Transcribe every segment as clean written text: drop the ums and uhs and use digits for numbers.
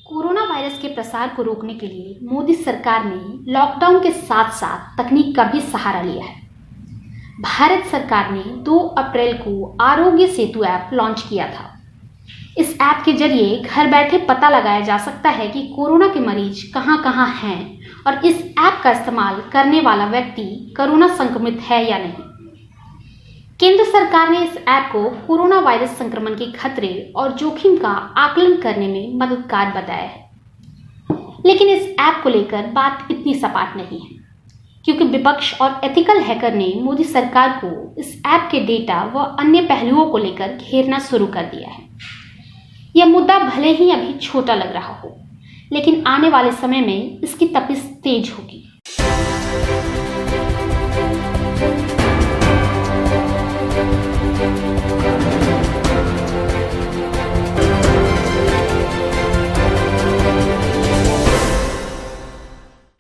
Corona virus के प्रसार को रोकने के लिए मोदी सरकार ने लॉकडाउन के साथ साथ तकनीक का भी सहारा लिया है। भारत सरकार ने 2 अप्रैल को आरोग्य सेतु ऐप लॉन्च किया था। इस ऐप के जरिए घर बैठे पता लगाया जा सकता है कि कोरोना के मरीज कहां कहां हैं और इस ऐप का इस्तेमाल करने वाला व्यक्ति कोरोना संक्रमित है या नहीं। केंद्र सरकार ने इस ऐप को कोरोना वायरस संक्रमण के खतरे और जोखिम का आकलन करने में मददगार बताया है। लेकिन इस ऐप को लेकर बात इतनी सपाट नहीं है, क्योंकि विपक्ष और एथिकल हैकर ने मोदी सरकार को इस ऐप के डेटा व अन्य पहलुओं को लेकर घेरना शुरू कर दिया है। यह मुद्दा भले ही अभी छोटा लग रहा हो, लेकिन आने वाले समय में इसकी तपिश तेज होगी।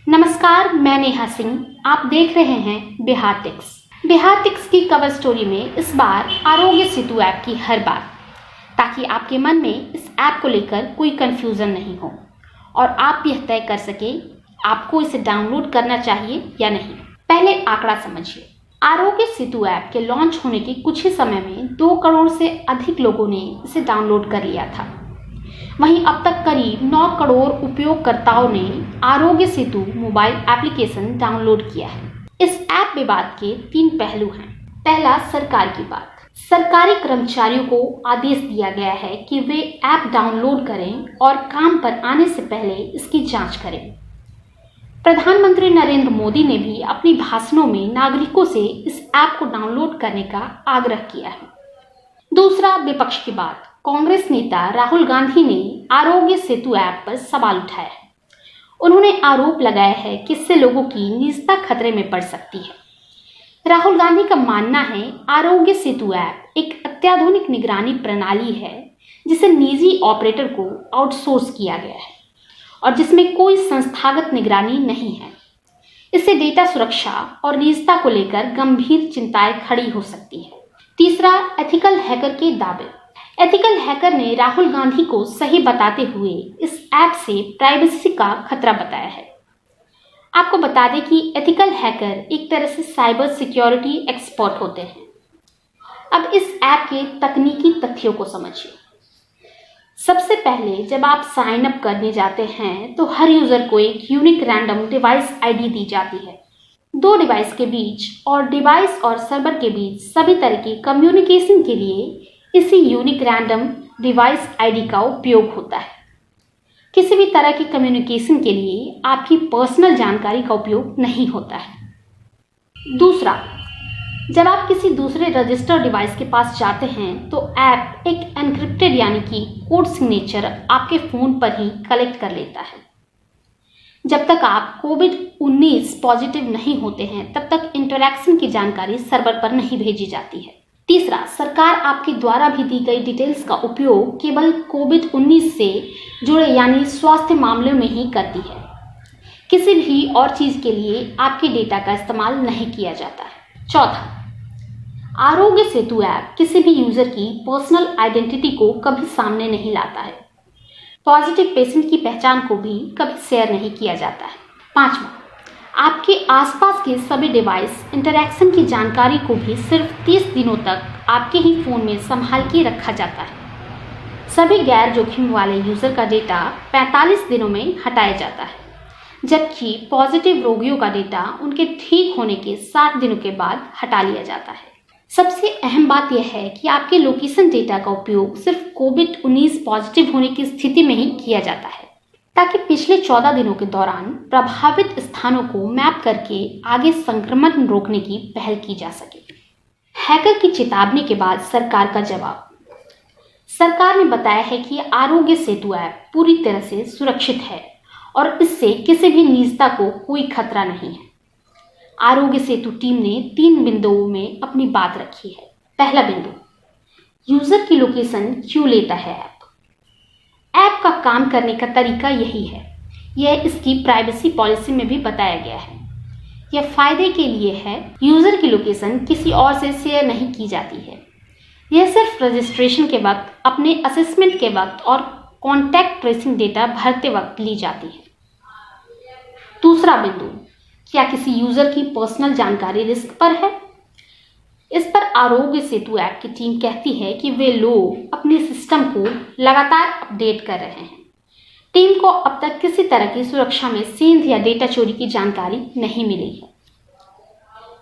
नमस्कार, मैं नेहा सिंह। आप देख रहे हैं बिहार टिक्स। बिहार टिक्स की कवर स्टोरी में इस बार आरोग्य सेतु ऐप की हर बात, ताकि आपके मन में इस ऐप को लेकर कोई कंफ्यूजन नहीं हो और आप यह तय कर सके आपको इसे डाउनलोड करना चाहिए या नहीं। पहले आंकड़ा समझिए। आरोग्य सेतु ऐप के लॉन्च होने के कुछ ही समय में 2 करोड़ से अधिक लोगों ने इसे डाउनलोड कर लिया था। वहीं अब तक करीब 9 करोड़ उपयोगकर्ताओं ने Aarogya Setu mobile application download किया है। इस ऐप विवाद के 3 पहलू हैं। पहला, सरकार की बात। सरकारी कर्मचारियों को आदेश दिया गया है कि वे ऐप डाउनलोड करें और काम पर आने से पहले इसकी जांच करें। प्रधानमंत्री नरेंद्र मोदी ने भी अपने भाषणों में नागरिकों से इस ऐप को डाउनलोड करने का आग्रह किया है। दूसरा, विपक्ष की बात। कांग्रेस नेता राहुल गांधी ने आरोग्य सेतु ऐप पर सवाल उठाया है। उन्होंने आरोप लगाया है कि इससे लोगों की निजता खतरे में पड़ सकती है। राहुल गांधी का मानना है आरोग्य सेतु ऐप एक अत्याधुनिक निगरानी प्रणाली है जिसे निजी ऑपरेटर को आउटसोर्स किया गया है और जिसमें कोई संस्थागत निगरानी नहीं है। इससे डेटा सुरक्षा और निजता को लेकर गंभीर चिंताएं खड़ी हो सकती है। तीसरा, एथिकल हैकर के दावे। एथिकल हैकर ने राहुल गांधी को सही बताते हुए इस ऐप से प्राइवेसी का खतरा बताया है। आपको बता दें कि एथिकल हैकर एक तरह से साइबर सिक्योरिटी एक्सपर्ट होते हैं। अब इस ऐप के तकनीकी तथ्यों को समझिए। सबसे पहले जब आप साइन अप करने जाते हैं तो हर यूजर को एक यूनिक रैंडम डिवाइस आईडी दी जाती है। 2 डिवाइस के बीच और डिवाइस और सर्वर के बीच सभी तरह की कम्युनिकेशन के लिए इसी यूनिक रैंडम डिवाइस आईडी का उपयोग होता है। किसी भी तरह की कम्युनिकेशन के लिए आपकी पर्सनल जानकारी का उपयोग नहीं होता है। दूसरा, जब आप किसी दूसरे रजिस्टर्ड डिवाइस के पास जाते हैं तो ऐप एक एन्क्रिप्टेड यानी कि कोड सिग्नेचर आपके फ़ोन पर ही कलेक्ट कर लेता है। जब तक आप कोविड-19 पॉजिटिव नहीं होते हैं तब तक इंटरैक्शन की जानकारी सर्वर पर नहीं भेजी जाती है। तीसरा, सरकार आपके द्वारा भी दी गई डिटेल्स का उपयोग केवल कोविड-19 से जुड़े यानी स्वास्थ्य मामलों में ही करती है। किसी भी और चीज़ के लिए आपके डेटा का इस्तेमाल नहीं किया जाता है। चौथा, आरोग्य सेतु ऐप किसी भी यूजर की पर्सनल आइडेंटिटी को कभी सामने नहीं लाता है। पॉजिटिव पेशेंट की पहचान को भी कभी शेयर नहीं किया जाता है। पांचवा, आपके आसपास के सभी डिवाइस इंटरैक्शन की जानकारी को भी सिर्फ 30 दिनों तक आपके ही फ़ोन में संभाल के रखा जाता है। सभी गैर जोखिम वाले यूज़र का डेटा 45 दिनों में हटाया जाता है, जबकि पॉजिटिव रोगियों का डेटा उनके ठीक होने के 60 दिनों के बाद हटा लिया जाता है। सबसे अहम बात यह है कि आपके लोकेशन डेटा का उपयोग सिर्फ कोविड-19 पॉजिटिव होने की स्थिति में ही किया जाता है, ताकि पिछले 14 दिनों के दौरान प्रभावित स्थानों को मैप करके आगे संक्रमण रोकने की पहल की जा सके। हैकर की चेतावनी के बाद सरकार का जवाब। सरकार ने बताया है कि आरोग्य सेतु ऐप पूरी तरह से सुरक्षित है और इससे किसी भी निजता को कोई खतरा नहीं है। आरोग्य सेतु टीम ने 3 बिंदुओं में अपनी बात रखी है। पहला बिंदु, यूजर की लोकेशन क्यों लेता है ऐप का काम करने का तरीका यही है। यह इसकी प्राइवेसी पॉलिसी में भी बताया गया है। यह फायदे के लिए है। यूजर की लोकेशन किसी और से शेयर नहीं की जाती है। यह सिर्फ रजिस्ट्रेशन के वक्त, अपने असेसमेंट के वक्त और कॉन्टैक्ट ट्रेसिंग डेटा भरते वक्त ली जाती है। दूसरा बिंदु, क्या किसी यूजर की पर्सनल जानकारी रिस्क पर है? इस पर आरोग्य सेतु ऐप की टीम कहती है कि वे लोग अपने सिस्टम को लगातार अपडेट कर रहे हैं। टीम को अब तक किसी तरह की सुरक्षा में सेंध या डेटा चोरी की जानकारी नहीं मिली है।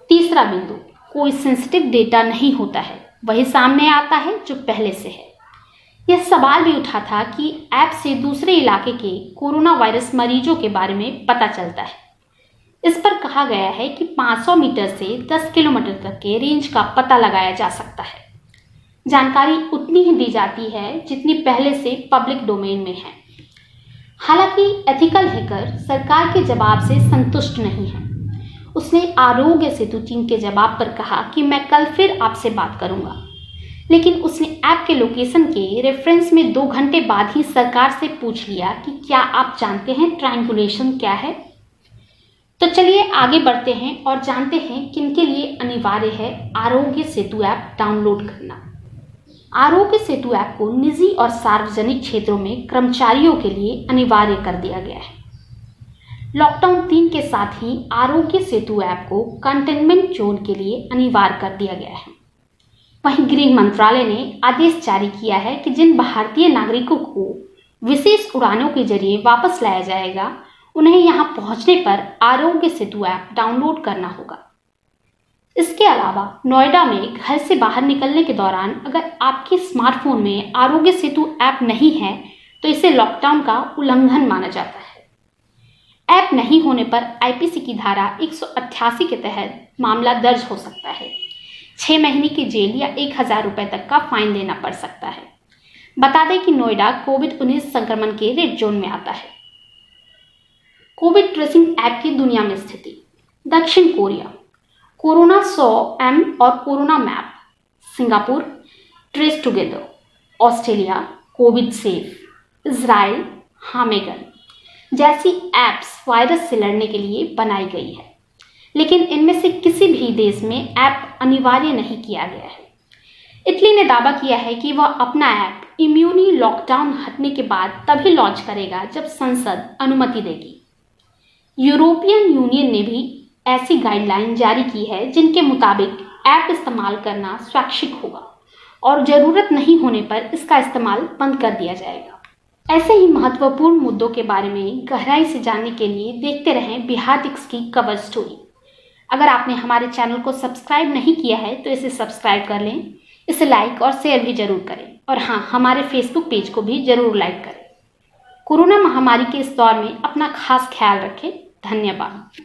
तीसरा बिंदु, कोई सेंसिटिव डेटा नहीं होता है, वही सामने आता है जो पहले से है। यह सवाल भी उठा था कि ऐप से दूसरे इलाके के कोरोना वायरस मरीजों के बारे में पता चलता है। इस पर कहा गया है कि 500 मीटर से 10 किलोमीटर तक के रेंज का पता लगाया जा सकता है। जानकारी उतनी ही दी जाती है जितनी पहले से पब्लिक डोमेन में है। हालांकि एथिकल हैकर सरकार के जवाब से संतुष्ट नहीं है। उसने आरोग्य सेतु टीम के जवाब पर कहा कि मैं कल फिर आपसे बात करूंगा, लेकिन उसने ऐप के लोकेशन के रेफरेंस में 2 घंटे बाद ही सरकार से पूछ लिया कि क्या आप जानते हैं ट्रायंगुलेशन क्या है। तो चलिए आगे बढ़ते हैं और जानते हैं किनके लिए अनिवार्य है आरोग्य सेतु ऐप डाउनलोड करना। आरोग्य सेतु ऐप को निजी और सार्वजनिक क्षेत्रों में कर्मचारियों के लिए अनिवार्य कर दिया गया है। लॉकडाउन 3 के साथ ही आरोग्य सेतु ऐप को कंटेनमेंट जोन के लिए अनिवार्य कर दिया गया है। वहीं गृह मंत्रालय ने आदेश जारी किया है कि जिन भारतीय नागरिकों को विशेष उड़ानों के जरिए वापस लाया जाएगा, उन्हें यहां पहुंचने पर आरोग्य सेतु ऐप डाउनलोड करना होगा। इसके अलावा नोएडा में घर से बाहर निकलने के दौरान अगर आपके स्मार्टफोन में आरोग्य सेतु ऐप नहीं है तो इसे लॉकडाउन का उल्लंघन माना जाता है। ऐप नहीं होने पर आईपीसी की धारा 188 के तहत मामला दर्ज हो सकता है। 6 महीने की जेल या 1000 रुपए तक का फाइन देना पड़ सकता है। बता दें कि नोएडा कोविड-19 संक्रमण के रेड जोन में आता है। कोविड ट्रेसिंग ऐप की दुनिया में स्थिति। दक्षिण कोरिया कोरोना 100M और corona map. Singapore trace together. Australia COVID safe. Israel Hamagen जैसी ऐप्स वायरस से लड़ने के लिए बनाई गई है, लेकिन इनमें से किसी भी देश में ऐप अनिवार्य नहीं किया गया है। इटली ने दावा किया है कि वह अपना ऐप इम्यूनी लॉकडाउन हटने के बाद तभी लॉन्च करेगा जब संसद अनुमति देगी। यूरोपियन यूनियन ने भी ऐसी गाइडलाइन जारी की है जिनके मुताबिक ऐप इस्तेमाल करना स्वैच्छिक होगा और जरूरत नहीं होने पर इसका इस्तेमाल बंद कर दिया जाएगा। ऐसे ही महत्वपूर्ण मुद्दों के बारे में गहराई से जानने के लिए देखते रहें बिहारटिक्स की कवर स्टोरी। अगर आपने हमारे चैनल को सब्सक्राइब नहीं किया है तो इसे सब्सक्राइब कर लें, इसे लाइक और शेयर भी जरूर करें और हाँ, हमारे फेसबुक पेज को भी जरूर लाइक करें। कोरोना महामारी के इस दौर में अपना खास ख्याल रखें। धन्यवाद।